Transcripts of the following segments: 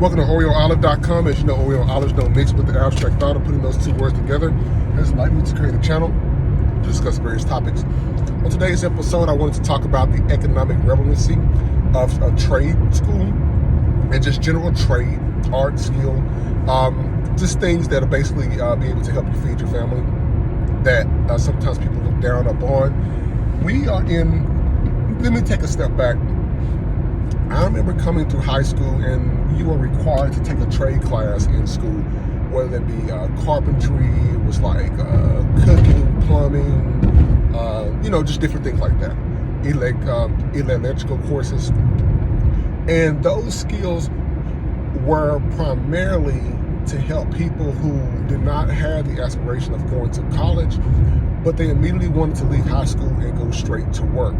Welcome to OreoOlive.com. As you know, Oreo olives don't mix, but the abstract thought of putting those two words together has led me to create a channel to discuss various topics. On today's episode, I wanted to talk about the economic relevancy of a trade school and just general trade, art, skill, just things that'll basically be able to help you feed your family that sometimes people look down upon. Let me take a step back. I remember coming through high school and you were required to take a trade class in school, whether it be carpentry, it was like cooking, plumbing, just different things like that, electrical courses. And those skills were primarily to help people who did not have the aspiration of going to college, but they immediately wanted to leave high school and go straight to work.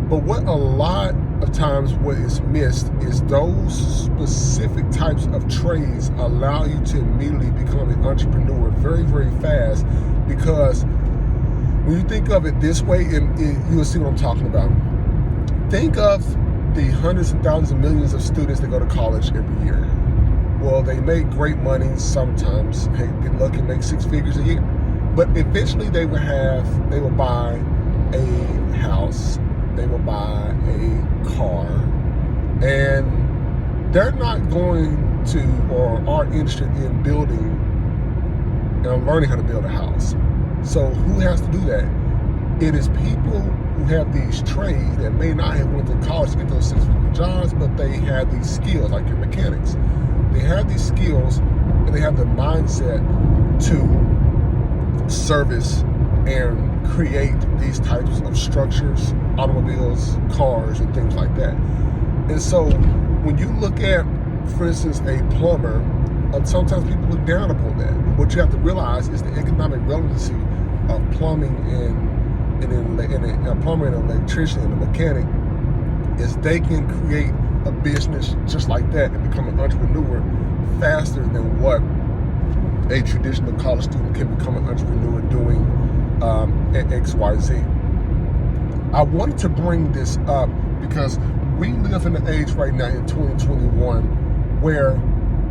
But what a lot of times what is missed is those specific types of trades allow you to immediately become an entrepreneur very, very fast, because when you think of it this way, you will see what I'm talking about. Think of the hundreds and thousands and millions of students that go to college every year. Well, they make great money sometimes. Hey, get lucky, make six figures a year. But eventually they will buy a house, they will buy a car, and they're not going to or are interested in building and learning how to build a house. So who has to do that? It is people who have these trades that may not have went to college to get those six-figure jobs, but they have these skills, like your mechanics. They have these skills and they have the mindset to service and create these types of structures, automobiles, cars, and things like that. And so when you look at, for instance, a plumber, sometimes people look down upon that. What you have to realize is the economic relevancy of plumbing and a plumber and an electrician and a mechanic is they can create a business just like that and become an entrepreneur faster than what a traditional college student can become an entrepreneur doing at XYZ. I wanted to bring this up because we live in an age right now in 2021 where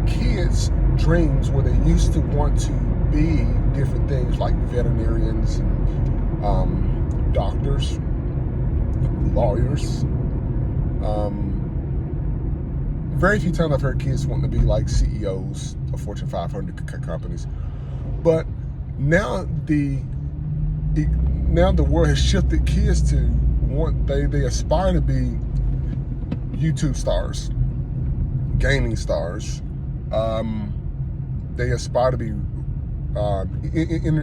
kids' dreams, where they used to want to be different things like veterinarians and doctors, lawyers. Very few times I've heard kids wanting to be like CEOs of Fortune 500 companies. But now the world has shifted. Kids they aspire to be YouTube stars, gaming stars. They aspire to be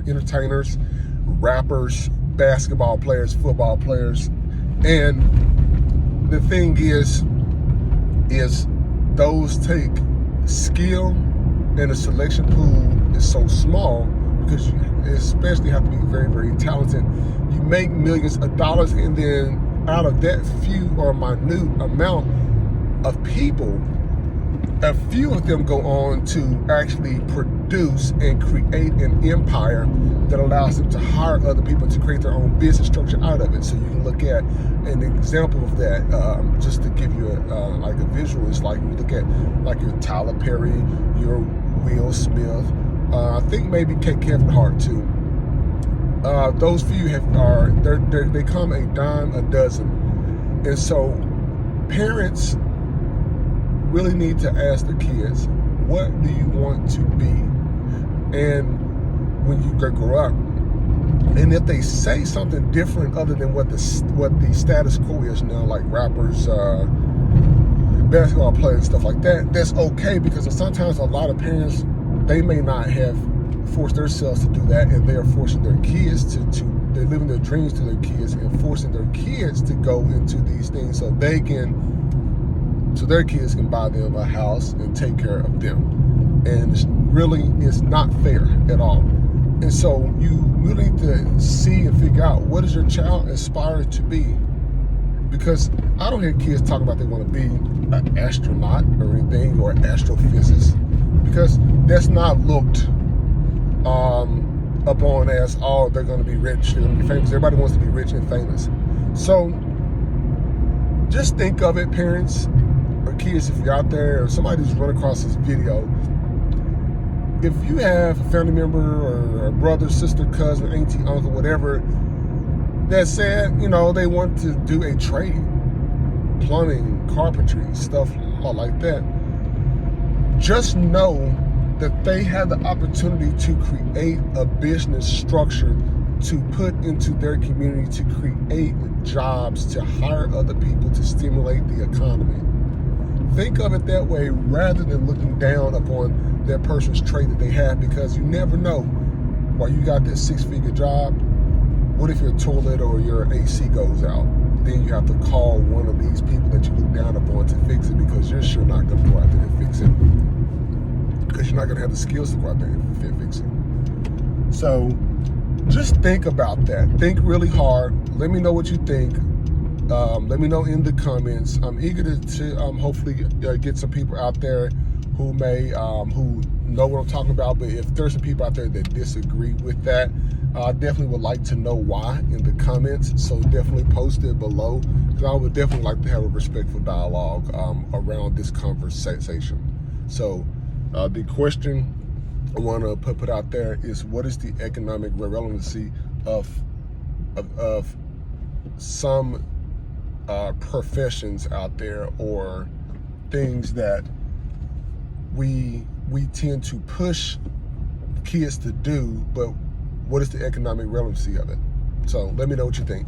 entertainers, rappers, basketball players, football players. And the thing is those take skill, and the selection pool is so small because you especially have to be very, very talented. You make millions of dollars, and then out of that few or minute amount of people, a few of them go on to actually produce and create an empire that allows them to hire other people to create their own business structure out of it. So you can look at an example of that, just to give you a visual. It's like you look at like your Tyler Perry, your Will Smith, I think maybe Kevin Hart too. Those few they come a dime a dozen, and so parents really need to ask the kids, what do you want to be? And when you grow up, and if they say something different other than what the status quo is now, like rappers, basketball players, stuff like that, that's okay, because sometimes a lot of parents, they may not have forced themselves to do that, and they are forcing their kids they're living their dreams to their kids and forcing their kids to go into these things so their kids can buy them a house and take care of them. And it's not fair at all. And so you really need to see and figure out, what does your child aspire to be? Because I don't hear kids talk about they want to be an astronaut or anything, or an astrophysicist, because that's not looked upon as, oh, they're going to be rich, they're going to be famous. Everybody wants to be rich and famous. So just think of it, parents. or kids, if you're out there, or somebody's run across this video, if you have a family member or a brother, sister, cousin, auntie, uncle, whatever, that said, they want to do a trade, plumbing, carpentry, stuff like that, just know that they have the opportunity to create a business structure to put into their community, to create jobs, to hire other people, to stimulate the economy. Think of it that way rather than looking down upon that person's trade that they have, because you never know. While you got this 6-figure job, what if your toilet or your AC goes out? Then you have to call one of these people that you look down upon to fix it, because you're sure not going to go out there and fix it, because you're not going to have the skills to go out there and fix it. So just think about that. Think really hard. Let me know what you think. Let me know in the comments. I'm eager to hopefully get some people out there who may who know what I'm talking about. But if there's some people out there that disagree with that, I definitely would like to know why in the comments. So definitely post it below, because I would definitely like to have a respectful dialogue around this conversation. So the question I want to put out there is, what is the economic relevancy of some professions out there, or things that we tend to push kids to do, but what is the economic relevancy of it? So let me know what you think.